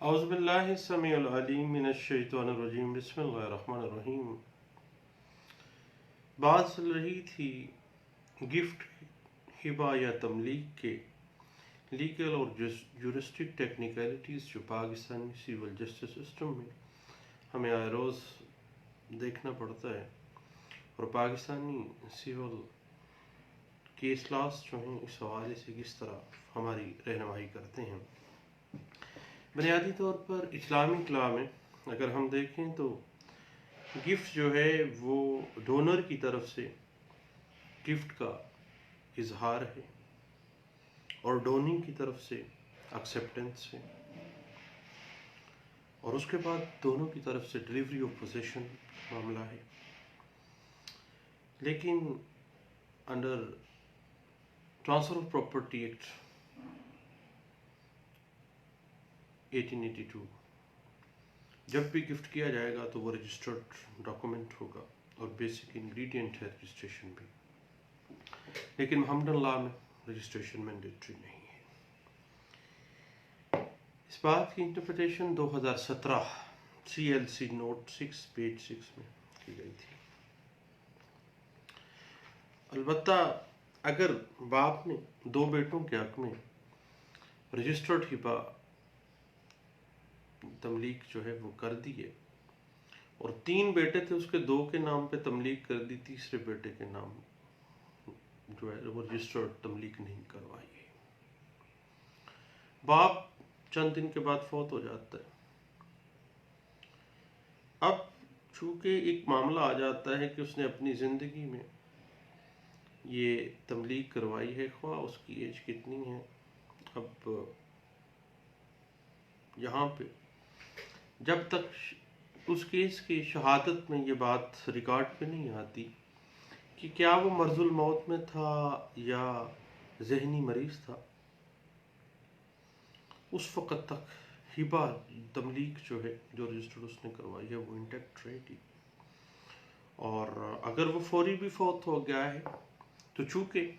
اعوذ باللہ السمیع العلیم من الشیطان الرجیم بسم اللہ الرحمن الرحیم۔ بات چل رہی تھی گفٹ، ہبہ یا تملیک کے لیگل اور جورسٹک ٹیکنیکلٹیز جو پاکستانی سیول جسٹس سسٹم میں ہمیں آئے روز دیکھنا پڑتا ہے، اور پاکستانی سیول کیس لاس جو ہیں اس حوالے سے کس طرح ہماری رہنمائی کرتے ہیں۔ بنیادی طور پر اسلامک لا میں اگر ہم دیکھیں تو گفٹ جو ہے وہ ڈونر کی طرف سے گفٹ کا اظہار ہے اور ڈونی کی طرف سے ایکسیپٹنس ہے، اور اس کے بعد دونوں کی طرف سے ڈیلیوری آف پوزیشن معاملہ ہے۔ لیکن under transfer of property act 1882 جب بھی گفٹ کیا جائے گا تو وہ رجسٹرڈ ڈاکومنٹ ہوگا اور بیسک انگریڈینٹ ہے رجسٹریشن بھی، لیکن محمدن لا میں رجسٹریشن مینڈیٹری نہیں ہے۔ اس بات کی انٹرپریٹیشن 2017 CLC نوٹ 6 پیج 6 میں کی گئی تھی۔ البتہ اگر باپ نے 2 بیٹوں کے حق میں رجسٹرڈ ہبہ تملیک جو ہے وہ کر دی ہے، اور 3 بیٹے تھے، اس کے 2 کے نام پہ تملیک کر دی، تیسرے بیٹے کے نام جو ہے وہ رجسٹرڈ تملیک نہیں کروائی ہے۔ باپ چند دن کے بعد فوت ہو جاتا ہے۔ اب چونکہ ایک معاملہ آ جاتا ہے کہ اس نے اپنی زندگی میں یہ تملیک کروائی ہے، خواہ اس کی ایج کتنی ہے۔ اب یہاں پہ جب تک اس کیس کی شہادت میں یہ بات ریکارڈ پہ نہیں آتی کہ کیا وہ مرض الموت میں تھا یا ذہنی مریض تھا، اس وقت تک ہبہ تملیک جو ہے جو رجسٹر اس نے کروائی ہے وہ انٹیکٹ رہے گی۔ اور اگر وہ فوری بھی فوت ہو گیا ہے تو چونکہ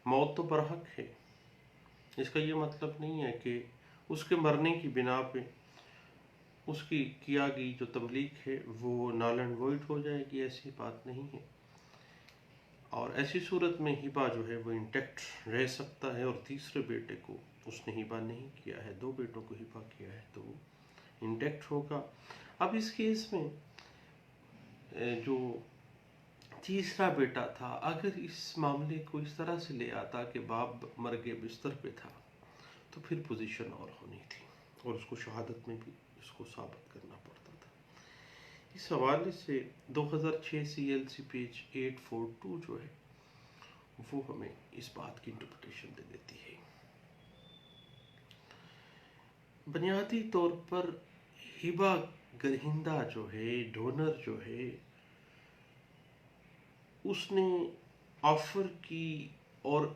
موت تو برحق ہے، اس کا یہ مطلب نہیں ہے کہ اس کے مرنے کی بنا پہ اس کی کیا گئی جو تملیک ہے وہ نال اینڈ وائڈ ہو جائے گی، ایسی بات نہیں ہے۔ اور ایسی صورت میں ہبہ جو ہے وہ انٹیکٹ رہ سکتا ہے، اور تیسرے بیٹے کو اس نے ہبہ نہیں کیا ہے، 2 بیٹوں کو ہبہ کیا ہے تو وہ انٹیکٹ ہوگا۔ اب اس کیس میں جو تیسرا بیٹا تھا، اگر اس معاملے کو اس طرح سے لے آتا کہ باپ مرگے بستر پہ تھا تو پھر پوزیشن اور ہونی تھی، اور اس کو شہادت میں بھی اس کو ثابت کرنا پڑتا تھا۔ اس حوالے سے 2006 CLC پیج 842 جو ہے وہ ہمیں اس بات کی انٹرپریٹیشن دے دیتی ہے۔ بنیادی طور پر ہبہ گرہندہ جو ہے، ڈونر جو ہے، اس نے آفر کی اور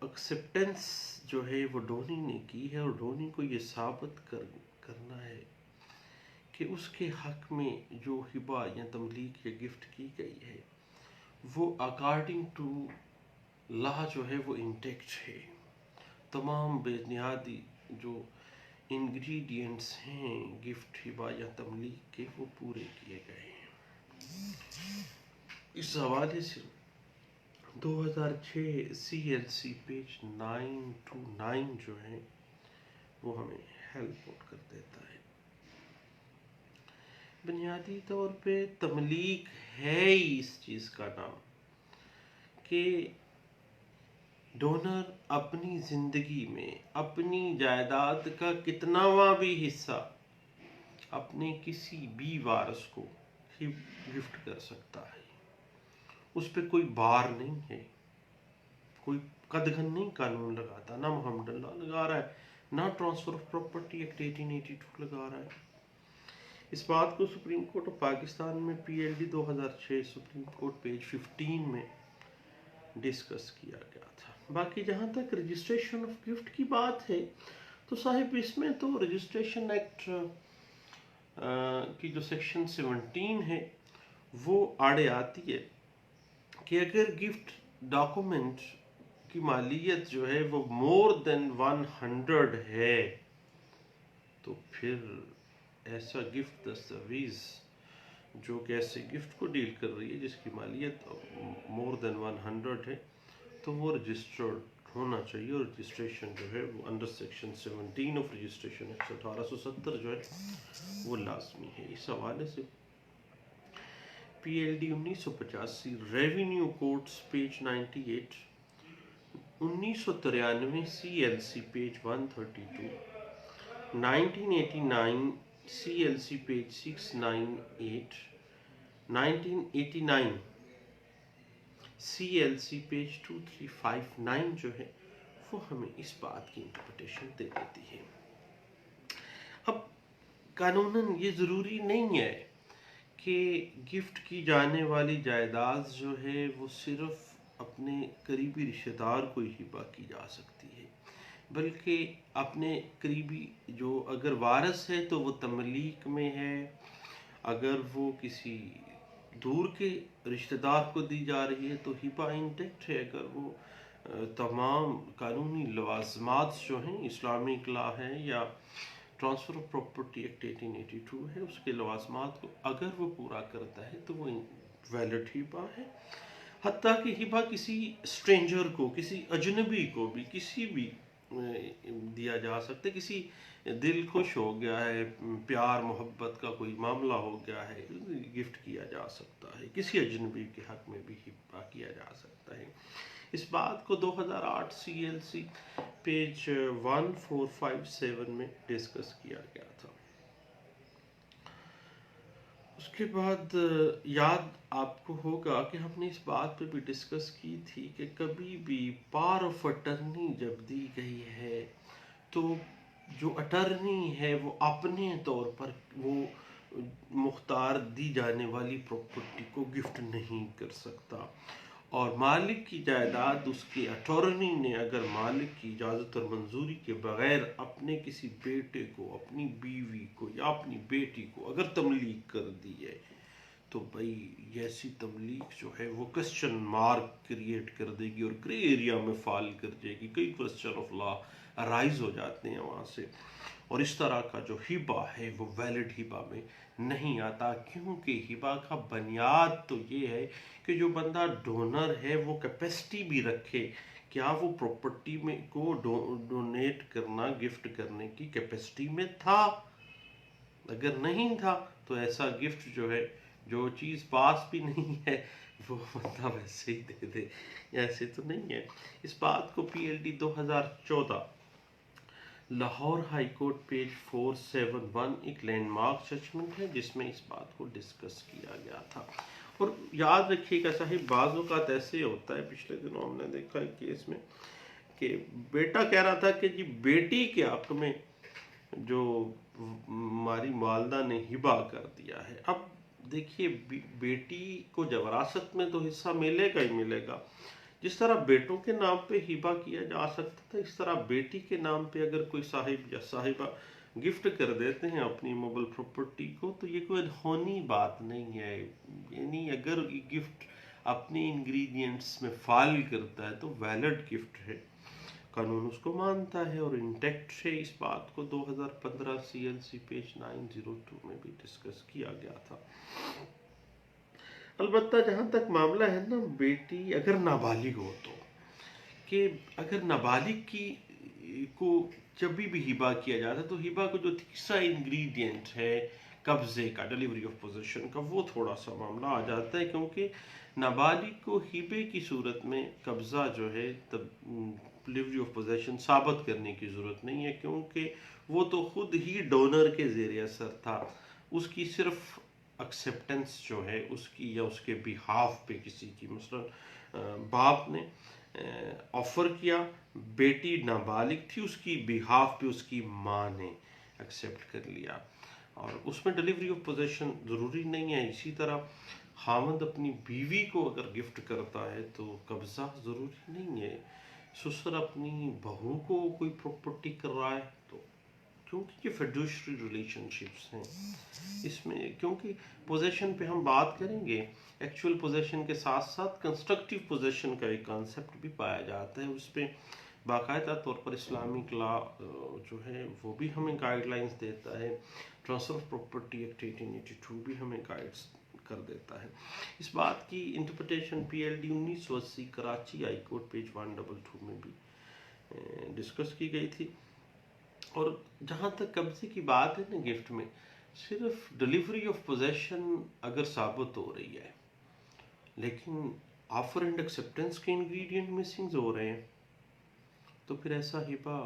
ایکسیپٹنس جو ہے وہ ڈونی نے کی ہے، اور ڈونی کو یہ ثابت کرنا ہے کہ اس کے حق میں جو ہبہ یا تملیک یا گفٹ کی گئی ہے وہ اکارڈنگ ٹو لا جو ہے وہ انٹیکٹ ہے، تمام بنیادی جو انگریڈینٹس ہیں گفٹ ہبہ یا تملیک کے وہ پورے کیے گئے ہیں۔ اس حوالے سے 2006 CLC پیج 929 جو ہے وہ ہمیں ہیلپ آؤٹ کر دیتا ہے۔ بنیادی طور پہ تملیک ہے ہی اس چیز کا نام کہ ڈونر اپنی زندگی میں اپنی جائیداد کا کتناواں بھی حصہ اپنے کسی بھی وارث کو گفٹ کر سکتا ہے، اس پہ کوئی بار نہیں ہے، کوئی قدغن نہیں قانون لگاتا، نہ محمد اللہ لگا رہا ہے، نہ ٹرانسفر آف پراپرٹی ایکٹ 1882 لگا رہا ہے۔ اس بات کو سپریم کورٹ آف پاکستان میں PLD 2006 سپریم کورٹ پیج 15 میں ڈسکس کیا گیا تھا۔ باقی جہاں تک رجسٹریشن آف گفٹ کی بات ہے تو صاحب اس میں تو رجسٹریشن ایکٹ کی جو سیکشن 17 ہے وہ آڑے آتی ہے کہ اگر گفٹ ڈاکومنٹ کی مالیت جو ہے وہ more than 100 ہے تو پھر ایسا گفٹ دستاویز جو کہ ایسے گفٹ کو ڈیل کر رہی ہے جس کی مالیت مور دین 100 ہے، تو وہ رجسٹرڈ ہونا چاہیے، اور رجسٹریشن جو ہے وہ under section 17 of registration act 1870 جو ہے وہ لازمی ہے۔ اس حوالے سے P L D 1985 revenue codes page 98، 1993 C L C page 132، 1989 C L C page 698، 1989 C L C page 2359 جو ہے وہ ہمیں اس بات کی انٹرپریٹیشن دے دیتی ہے۔ اب قانوناً یہ ضروری نہیں ہے کہ گفٹ کی جانے والی جائیداد جو ہے وہ صرف اپنے قریبی رشتہ دار کو ہی ہبہ کی جا سکتی ہے، بلکہ اپنے قریبی جو اگر وارث ہے تو وہ تملیک میں ہے، اگر وہ کسی دور کے رشتہ دار کو دی جا رہی ہے تو ہبہ انٹیکٹ ہے، اگر وہ تمام قانونی لوازمات جو ہیں اسلامک لا ہے یا ٹرانسفر آف پراپرٹی ایکٹ 1882 ہے اس کے لوازمات کو اگر وہ پورا کرتا ہے تو وہ ویلڈ ہبہ ہے۔ حتیٰ کہ ہبہ کسی اسٹرینجر کو، کسی اجنبی کو بھی کسی بھی دیا جا سکتا ہے، کسی دل خوش ہو گیا ہے، پیار محبت کا کوئی معاملہ ہو گیا ہے، گفٹ کیا جا سکتا ہے، کسی اجنبی کے حق میں بھی ہبہ کیا جا سکتا ہے۔ اس بات کو 2008 سی ایل سی پیج 1457 میں ڈسکس کیا گیا تھا۔ اس کے بعد یاد آپ کو ہوگا کہ ہم نے اس بات پہ بھی ڈسکس کی تھی کہ کبھی بھی پاور آف اٹرنی جب دی گئی ہے تو جو اٹرنی ہے وہ اپنے طور پر وہ مختار دی جانے والی پراپرٹی کو گفٹ نہیں کر سکتا، اور مالک کی جائیداد اس کے اٹارنی نے اگر مالک کی اجازت اور منظوری کے بغیر اپنے کسی بیٹے کو، اپنی بیوی کو یا اپنی بیٹی کو اگر تملیک کر دی ہے تو بھائی ایسی تملیک جو ہے وہ کوسچن مارک کریٹ کر دے گی اور گرے ایریا میں فال کر جائے گی، کئی کوسچن آف لا رائز ہو جاتے ہیں وہاں سے، اور اس طرح کا جو ہبہ ہے وہ ویلڈ ہبہ میں نہیں آتا، کیونکہ ہبہ کا بنیاد تو یہ ہے کہ جو بندہ ڈونر ہے وہ کیپیسٹی بھی رکھے، کیا وہ پراپرٹی میں کو ڈونیٹ کرنا، گفٹ کرنے کی کیپیسٹی میں تھا، اگر نہیں تھا تو ایسا گفٹ جو ہے، جو چیز پاس بھی نہیں ہے وہ بندہ ویسے ہی دے دے، ایسے تو نہیں ہے۔ اس بات کو پی L D 2014 Lahore high court page 471 ایک لینڈ مارک ججمنٹ ہے جس میں اس بات کو ڈسکس کیا گیا تھا۔ اور یاد رکھیے گا صاحب، بعض اوقات ایسے ہوتا ہے، پچھلے دنوں ہم نے دیکھا ہے کیس میں کہ بیٹا کہہ رہا تھا کہ جی بیٹی کے حق میں جو ہماری والدہ نے ہبہ کر دیا ہے، اب دیکھیے بیٹی کو جب وراثت میں تو حصہ ملے گا ہی ملے گا، جس طرح بیٹوں کے نام پہ ہبہ کیا جا سکتا تھا اس طرح بیٹی کے نام پہ اگر کوئی صاحب یا صاحبہ گفٹ کر دیتے ہیں اپنی موبل پراپرٹی کو تو یہ کوئی انہونی بات نہیں ہے، یعنی اگر یہ گفٹ اپنی انگریڈینٹس میں فال کرتا ہے تو ویلڈ گفٹ ہے، قانون اس کو مانتا ہے اور انٹیکٹ ہے۔ اس بات کو 2015 سی ایل سی پیج 902 میں بھی ڈسکس کیا گیا تھا۔ البتہ جہاں تک معاملہ ہے نا بیٹی اگر نابالغ ہو تو، کہ اگر نابالغ کی کو جب بھی ہبہ کیا جاتا ہے تو ہبہ کو جو تیسرا انگریڈینٹ ہے قبضے کا، ڈیلیوری آف پوزیشن کا، وہ تھوڑا سا معاملہ آ جاتا ہے، کیونکہ نابالغ کو ہبے کی صورت میں قبضہ جو ہے ڈیلیوری آف پوزیشن ثابت کرنے کی ضرورت نہیں ہے، کیونکہ وہ تو خود ہی ڈونر کے زیر اثر تھا، اس کی صرف ایکسیپٹنس جو ہے اس کی یا اس کے بہاف پہ کسی کی، مثلا باپ نے آفر کیا، بیٹی نابالغ تھی، اس کی بہاف پہ اس کی ماں نے ایکسیپٹ کر لیا، اور اس میں ڈیلیوری آف پوزیشن ضروری نہیں ہے۔ اسی طرح خاوند اپنی بیوی کو اگر گفٹ کرتا ہے تو قبضہ ضروری نہیں ہے۔ سسر اپنی بہو کو کوئی پراپرٹی کر رہا ہے تو، کیونکہ یہ فیڈوشری ریلیشن شپس ہیں، اس میں کیونکہ پوزیشن پہ ہم بات کریں گے، ایکچول پوزیشن کے ساتھ ساتھ کنسٹرکٹیو پوزیشن کا ایک کانسیپٹ بھی پایا جاتا ہے، اس پہ باقاعدہ طور پر اسلامک لا جو ہے وہ بھی ہمیں گائیڈ لائنس دیتا ہے. ٹرانسفر آف پراپرٹی ایکٹ 1882 بھی ہمیں گائیڈس کر دیتا ہے. اس بات کی انٹرپریٹیشن پی L D 1980 Karachi high court page 122 میں بھی ڈسکس کی گئی تھی. اور جہاں تک قبضے کی بات ہے نا گفٹ میں، صرف ڈلیوری آف پوزیشن اگر ثابت ہو رہی ہے لیکن آفر اینڈ ایکسیپٹنس کے انگریڈینٹ مسنگ ہو رہے ہیں تو پھر ایسا ہبہ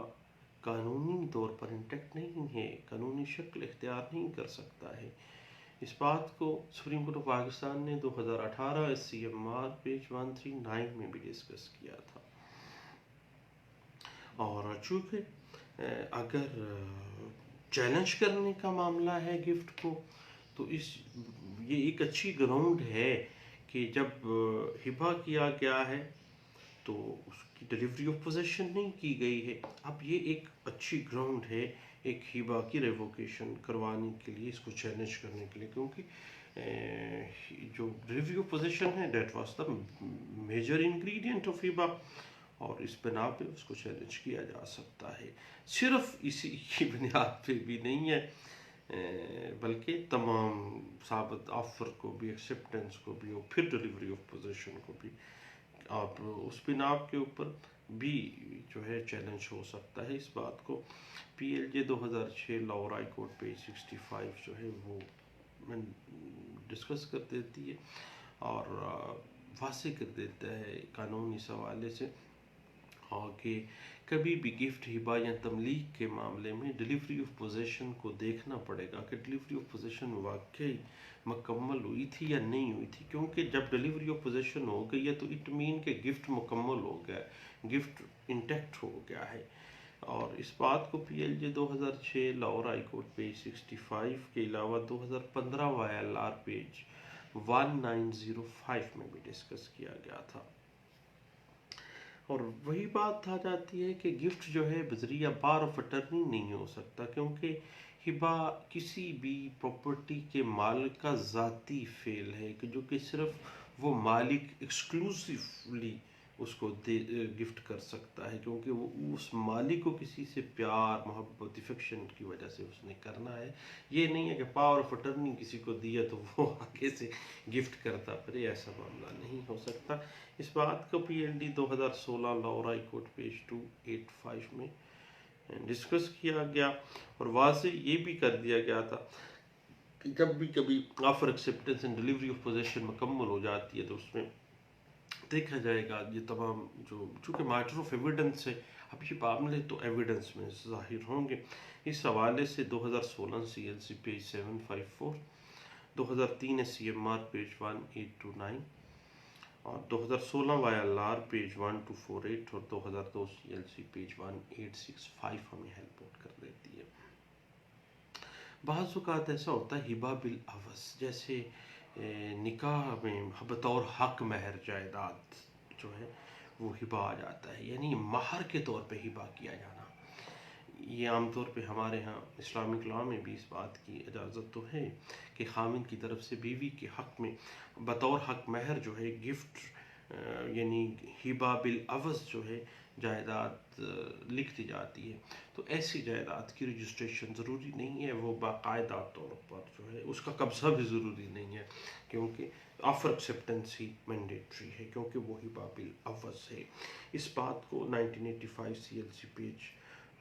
قانونی طور پر انٹیکٹ نہیں ہے، قانونی شکل اختیار نہیں کر سکتا ہے. اس بات کو سپریم کورٹ آف پاکستان نے 2018 SCMR پیج 139 میں بھی ڈسکس کیا تھا. اور چونکہ اگر چیلنج کرنے کا معاملہ ہے گفٹ کو تو یہ ایک اچھی گراؤنڈ ہے کہ جب ہبہ کیا گیا ہے تو اس کی ڈلیوری آف پوزیشن نہیں کی گئی ہے. اب یہ ایک اچھی گراؤنڈ ہے ایک ہبہ کی ریووکیشن کروانے کے لیے، اس کو چیلنج کرنے کے لیے، کیونکہ جو ڈلیوری آف پوزیشن ہے that was the major ingredient of ہبہ، اور اس بنا پہ اس کو چیلنج کیا جا سکتا ہے. صرف اسی کی بنیاد پہ بھی نہیں ہے بلکہ تمام ثابت آفر کو بھی، ایکسیپٹنس کو بھی، اور پھر ڈلیوری آف پوزیشن کو بھی آپ اس بنا کے اوپر بھی جو ہے چیلنج ہو سکتا ہے. اس بات کو پی ایل جے 2006 لاہور ہائی کورٹ پیج 65 جو ہے وہ ڈسکس کر دیتی ہے اور واضح کر دیتا ہے قانونی اس حوالے سے کہ کبھی بھی گفٹ، ہبہ یا تملیک کے معاملے میں ڈلیوری آف پوزیشن کو دیکھنا پڑے گا کہ ڈلیوری آف پوزیشن واقعی مکمل ہوئی تھی یا نہیں ہوئی تھی. کیونکہ جب ڈلیوری آف پوزیشن ہو گئی ہے تو اٹ مین کہ گفٹ مکمل ہو گیا ہے، گفٹ انٹیکٹ ہو گیا ہے. اور اس بات کو پی ایل جے 2006 لاہور ہائی کورٹ پیج 65 کے علاوہ 2015 YLR پیج 1905 میں بھی ڈسکس کیا گیا تھا. اور وہی بات آ جاتی ہے کہ گفٹ جو ہے بذریعہ بار آف اٹرنی نہیں ہو سکتا، کیونکہ ہبہ کسی بھی پراپرٹی کے مالک کا ذاتی فعل ہے کہ جو کہ صرف وہ مالک ایکسکلوسیولی اس کو گفٹ کر سکتا ہے، کیونکہ وہ اس مالک کو کسی سے پیار، محبت، افیکشن کی وجہ سے اس نے کرنا ہے. یہ نہیں ہے کہ پاور آف اٹرنی کسی کو دیا تو وہ آگے سے گفٹ کرتا پھر، ایسا معاملہ نہیں ہو سکتا. اس بات کو پی L D 2016 Lahore high court page 285 میں ڈسکس کیا گیا اور واضح یہ بھی کر دیا گیا تھا کہ جب بھی کبھی offer acceptance and delivery of position مکمل ہو جاتی ہے تو اس میں دیکھا جائے گا یہ تمام جو چونکہ میٹر آف ایویڈنس ہے، اب یہ معاملے تو ایویڈنس میں ظاہر ہوں گے. اس حوالے سے 2016 CLC پیج 754، 2003 SCMR پیج 1829 اور 2016 YLR پیج 1248 اور 2002 CLC پیج 1865 ہمیں ہیلپ آؤٹ کر دیتی ہے. بعض اوقات ایسا ہوتا ہے ہبہ بالعوض، جیسے نکاح میں بطور حق مہر جائیداد جو ہے وہ ہبہ آ جاتا ہے، یعنی مہر کے طور پہ ہبہ کیا جانا. یہ عام طور پہ ہمارے ہاں اسلامک لاء میں بھی اس بات کی اجازت تو ہے کہ خامن کی طرف سے بیوی کے حق میں بطور حق مہر جو ہے گفٹ یعنی ہبہ بالعوض جو ہے جائیداد لکھ دی جاتی ہے. تو ایسی جائیداد کی رجسٹریشن ضروری نہیں ہے، وہ باقاعدہ طور پر جو ہے اس کا قبضہ بھی ضروری نہیں ہے، کیونکہ آفر ایکسیپٹنس ہی مینڈیٹری ہے کیونکہ وہ ہبہ بالعوض ہے. اس بات کو 1985 CLC پیج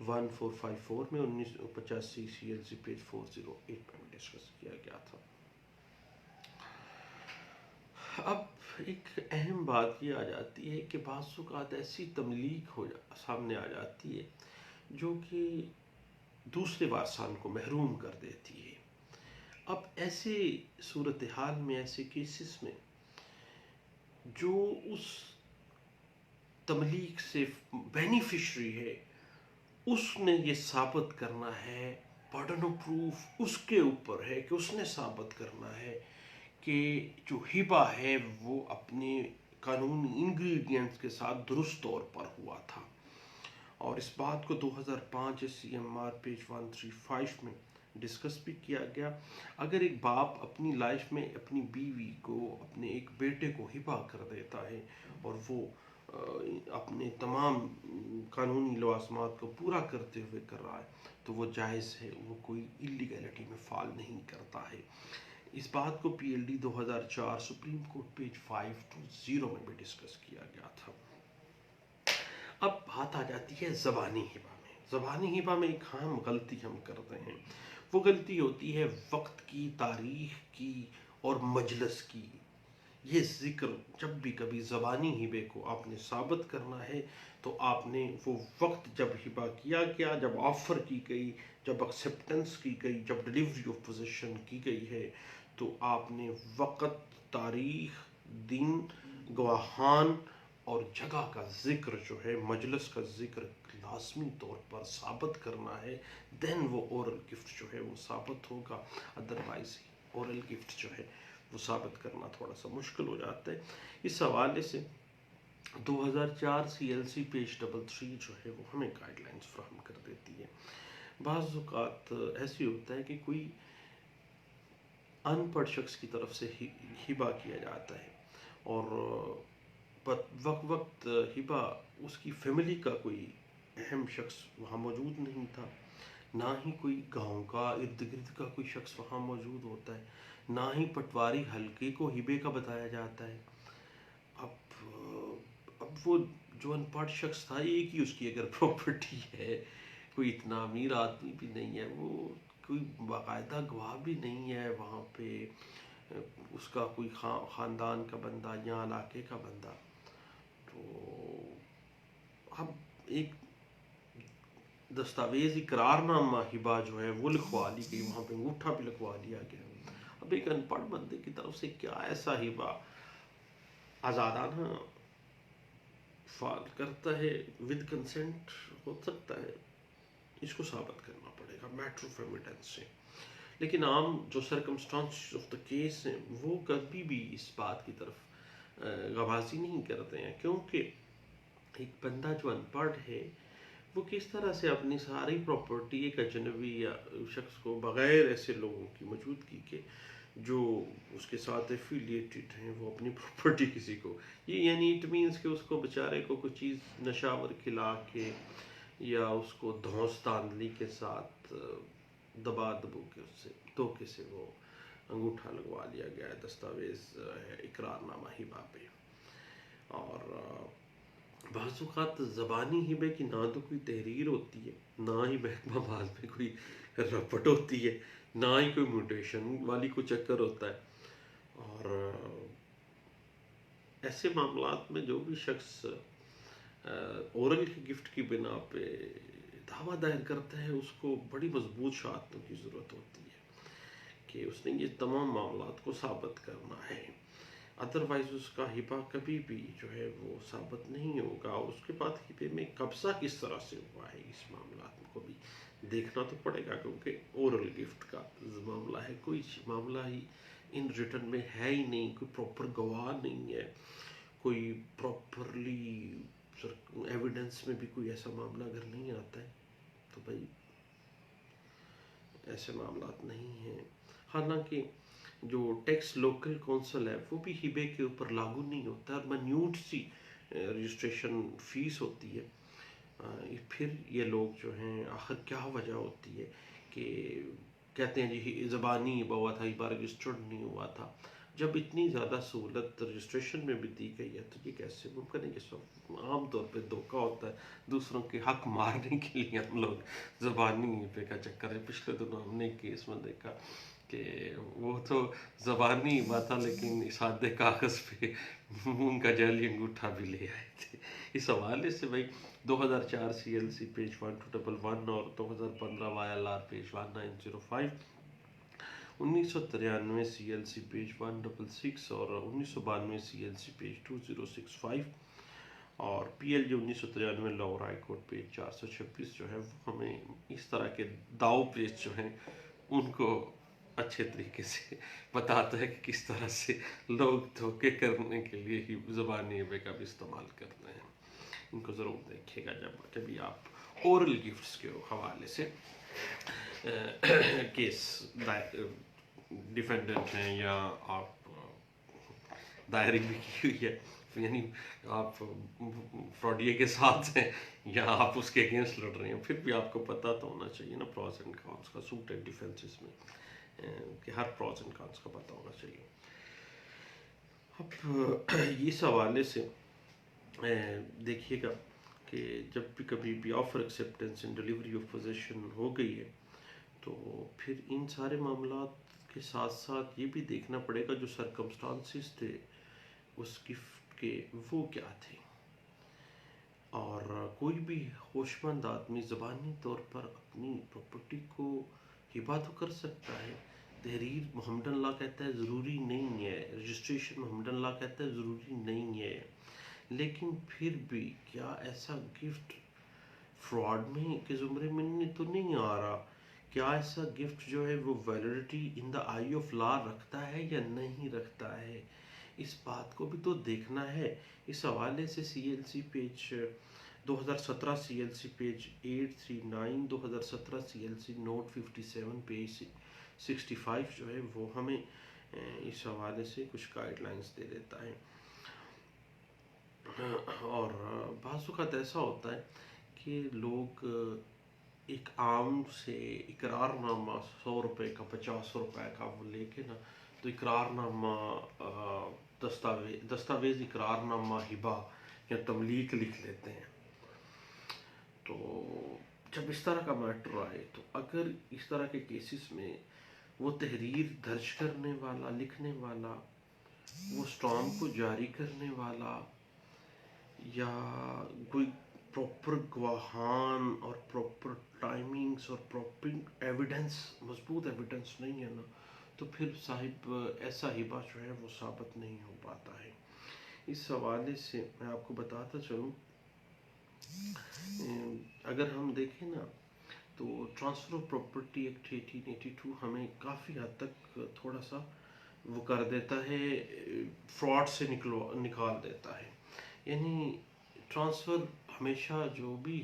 1454 میں 1985 CLC پیج 408 میں ڈسکس کیا گیا تھا. اب ایک اہم بات یہ آ جاتی ہے کہ بعض اوقات ایسی تملیک سامنے آ جاتی ہے جو کہ دوسرے وارثان کو محروم کر دیتی ہے. اب ایسے صورتحال میں، ایسے کیسز میں جو اس تملیک سے بینیفیشری ہے اس نے یہ ثابت کرنا ہے، برڈن آف پروف اس کے اوپر ہے کہ اس نے ثابت کرنا ہے کہ جو ہبہ ہے وہ اپنے قانونی انگریڈینٹس کے ساتھ درست طور پر ہوا تھا. اور اس بات کو 2005 SCMR پیج 135 میں ڈسکس بھی کیا گیا. اگر ایک باپ اپنی لائف میں اپنی بیوی کو، اپنے ایک بیٹے کو ہبہ کر دیتا ہے اور وہ اپنے تمام قانونی لوازمات کو پورا کرتے ہوئے کر رہا ہے تو وہ جائز ہے، وہ کوئی اللیگیلٹی میں فال نہیں کرتا ہے۔ اس بات کو پی L D 2004 supreme court page 520 میں بھی ڈسکس کیا گیا تھا۔ اب بات آ جاتی ہے زبانی ہبہ میں۔ زبانی ہبہ میں ایک عام غلطی ہم کرتے ہیں، وہ غلطی ہوتی ہے وقت کی، تاریخ کی اور مجلس کی۔ یہ ذکر جب بھی کبھی زبانی ہبے کو آپ نے ثابت کرنا ہے تو آپ نے وہ وقت جب ہبہ کیا گیا، جب آفر کی گئی، جب ایکسیپٹنس کی گئی، جب ڈیلیوری آف پوزیشن کی گئی ہے، تو آپ نے وقت، تاریخ، دن، گواہان اور جگہ کا ذکر جو ہے، مجلس کا ذکر لازمی طور پر ثابت کرنا ہے، دین وہ اورل گفٹ جو ہے وہ ثابت ہوگا۔ ادروائز اورل گفٹ جو ہے وہ ثابت کرنا تھوڑا سا مشکل ہو جاتا ہے۔ اس حوالے سے 2004 سی ایل سی پیج 33 جو ہے وہ ہمیں گائیڈ لائنز فراہم کر دیتی ہے۔ بعض اوقات ایسی ہوتا ہے کہ کوئی ان پڑھ شخص کی طرف سے ہبہ کیا جاتا ہے اور وقت ہبہ اس کی فیملی کا کوئی اہم شخص وہاں موجود نہیں تھا، نہ ہی کوئی گاؤں کا ارد گرد کا کوئی شخص وہاں موجود ہوتا ہے، نہ ہی پٹواری حلقے کو ہبے کا بتایا جاتا ہے۔ اب وہ جو ان پڑھ شخص تھا، ایک ہی اس کی اگر پراپرٹی ہے، کوئی اتنا امیر آدمی بھی نہیں ہے، وہ کوئی باقاعدہ گواہ بھی نہیں ہے وہاں پہ، اس کا کوئی خاندان کا بندہ یا علاقے کا بندہ، تو اب ایک دستاویز اقرار نامہ ہبہ جو ہے وہ لکھوا لی گئی، وہاں پہ انگوٹھا بھی لکھوا لیا گیا۔ اب ایک ان پڑھ بندے کی طرف سے کیا ایسا ہبہ آزادانہ فعال کرتا ہے، ود کنسنٹ ہو سکتا ہے، اس کو ثابت کرنا پڑے گا میٹر آف ایویڈنس سے۔ لیکن عام جو سرکمسٹانس آف دا کیس ہیں وہ کبھی بھی اس بات کی طرف غوازی نہیں کرتے ہیں، کیونکہ ایک بندہ جو ان پڑھ ہے وہ کس طرح سے اپنی ساری پراپرٹی ایک اجنبی یا شخص کو بغیر ایسے لوگوں کی موجودگی کے جو اس کے ساتھ ایفیلیٹڈ ہیں وہ اپنی پراپرٹی کسی کو، یہ یعنی اٹ مینس کہ اس کو بیچارے کو کوئی چیز نشاور کھلا کے یا اس کو دھوس دھاندلی کے ساتھ دبا دبو کے اس سے دھوکے سے وہ انگوٹھا لگوا لیا گیا ہے، دستاویز اقرار نامہ ہبہ پہ۔ اور بعض اوقات زبانی ہبے کی نہ تو کوئی تحریر ہوتی ہے، نہ ہی محکمہ بال میں کوئی رپٹ ہوتی ہے، نہ ہی کوئی میوٹیشن والی کوئی چکر ہوتا ہے۔ اور ایسے معاملات میں جو بھی شخص اورل کی گفٹ کی بنا پہ دعویٰ دائر کرتا ہے اس کو بڑی مضبوط شہادتوں کی ضرورت ہوتی ہے کہ اس نے یہ تمام معاملات کو ثابت کرنا ہے، ادروائز اس کا ہبہ کبھی بھی جو ہے وہ ثابت نہیں ہوگا۔ اس کے بعد ہبے میں قبضہ کس طرح سے ہوا ہے، اس معاملات کو بھی دیکھنا تو پڑے گا، کیونکہ اورل گفٹ کا معاملہ ہے، کوئی معاملہ ہی ان ریٹن میں ہے ہی نہیں، کوئی پراپر گواہ نہیں ہے، کوئی پراپرلی ایویڈنس میں بھی کوئی ایسا معاملہ اگر نہیں آتا ہے تو بھائی ایسے معاملات نہیں ہیں۔ حالانکہ جو ٹیکس لوکل کونسل ہے وہ بھی ہبے کے اوپر لاگو نہیں ہوتا، اور منیوٹ سی رجسٹریشن فیس ہوتی ہے۔ پھر یہ لوگ جو ہیں آخر کیا وجہ ہوتی ہے کہ کہتے ہیں جی زبانی ہبہ ہوا تھا، ہبہ رجسٹرڈ نہیں ہوا تھا، جب اتنی زیادہ سہولت رجسٹریشن میں بھی دی گئی ہے تو یہ کیسے ممکن ہے؟ کہ سب عام طور پہ دھوکہ ہوتا ہے، دوسروں کے حق مارنے کے لیے ہم لوگ زبانی ہبے کا چکر ہے۔ پچھلے دنوں ہم نے ایک کیس میں دیکھا کہ وہ تو زبانی ہبہ تھا لیکن سادے کاغذ پہ ان کا جعلی انگوٹھا بھی لے آئے تھے۔ اس حوالے سے بھائی 2004 سی ایل سی پیج 1211 اور 2015 Y L R page 1905، 1993 C L C page 166 اور 1992 سی ایل سی پیج 2065 اور P L J 1993 Lahore high court page 426 جو ہے وہ ہمیں اس طرح کے داؤ پیچ جو ہیں ان کو اچھے طریقے سے بتاتا ہے کہ کس طرح سے لوگ دھوکے کرنے کے لیے ہی زبانی ہبے کا بھی استعمال کرتے ہیں۔ ان کو ضرور دیکھیے گا جب کبھی آپ اورل گفٹس کے حوالے سے کیس ڈیفینڈنٹ ہیں یا آپ دائرنگ بھی کی ہوئی ہے یعنی آپ فراڈیے کے ساتھ ہیں یا آپ اس کے اگینسٹ لڑ رہے ہیں، پھر بھی آپ کو پتہ تو ہونا چاہیے نا پروز اینڈ کانس کا، سوٹ اینڈ ڈیفینسز میں کہ ہر پروز اینڈ کانس کا پتہ ہونا چاہیے. اب اس حوالے سے دیکھیے گا کہ جب بھی کبھی بھی offer acceptance in delivery of possession ہو گئی ہے تو پھر ان سارے معاملات کے ساتھ ساتھ یہ بھی دیکھنا پڑے گا جو سرکمسٹانسز تھے اس گفٹ کے وہ کیا تھے. اور کوئی بھی ہوشمند آدمی زبانی طور پر اپنی پراپرٹی کو ہبا تو کر سکتا ہے. تحریر محمد اللہ کہتا ہے ضروری نہیں ہے، رجسٹریشن محمد اللہ کہتا ہے ضروری نہیں ہے، لیکن پھر بھی کیا ایسا گفٹ فراڈ میں کے زمرے میں تو نہیں آ رہا؟ کیا ایسا گفٹ جو ہے وہ validity in the I of law رکھتا ہے یا نہیں رکھتا ہے؟ اس بات کو بھی تو دیکھنا ہے. اس حوالے سے C L C page 2017 C L C page 839، 2017 C L C note 57 page 65 جو ہے وہ ہمیں اس حوالے سے کچھ گائیڈ لائنس دے دیتا ہے. اور بعض اوقات ایسا ہوتا ہے کہ لوگ ایک عام سے اقرار نامہ 100 روپے کا 50 روپے کا وہ لے کے نا تو اقرار نامہ دستاویز اقرار نامہ ہبا یا تملیک لکھ لیتے ہیں. تو جب اس طرح کا میٹر آئے تو اگر اس طرح کے کیسز میں وہ تحریر درج کرنے والا، لکھنے والا، وہ اسٹامپ کو جاری کرنے والا یا کوئی پراپر گواہان اور پراپر ٹائمنگز اور پراپر ایویڈنس، مضبوط ایویڈنس نہیں ہے نا تو پھر صاحب ایسا ہبا جو ہے وہ ثابت نہیں ہو پاتا ہے. اس حوالے سے میں آپ کو بتاتا چلوں، اگر ہم دیکھیں نا تو ٹرانسفر آف پراپرٹی ایکٹ 1882 ہمیں کافی حد تک تھوڑا سا وہ کر دیتا ہے، فراڈ سے نکال دیتا ہے. یعنی ٹرانسفر ہمیشہ جو بھی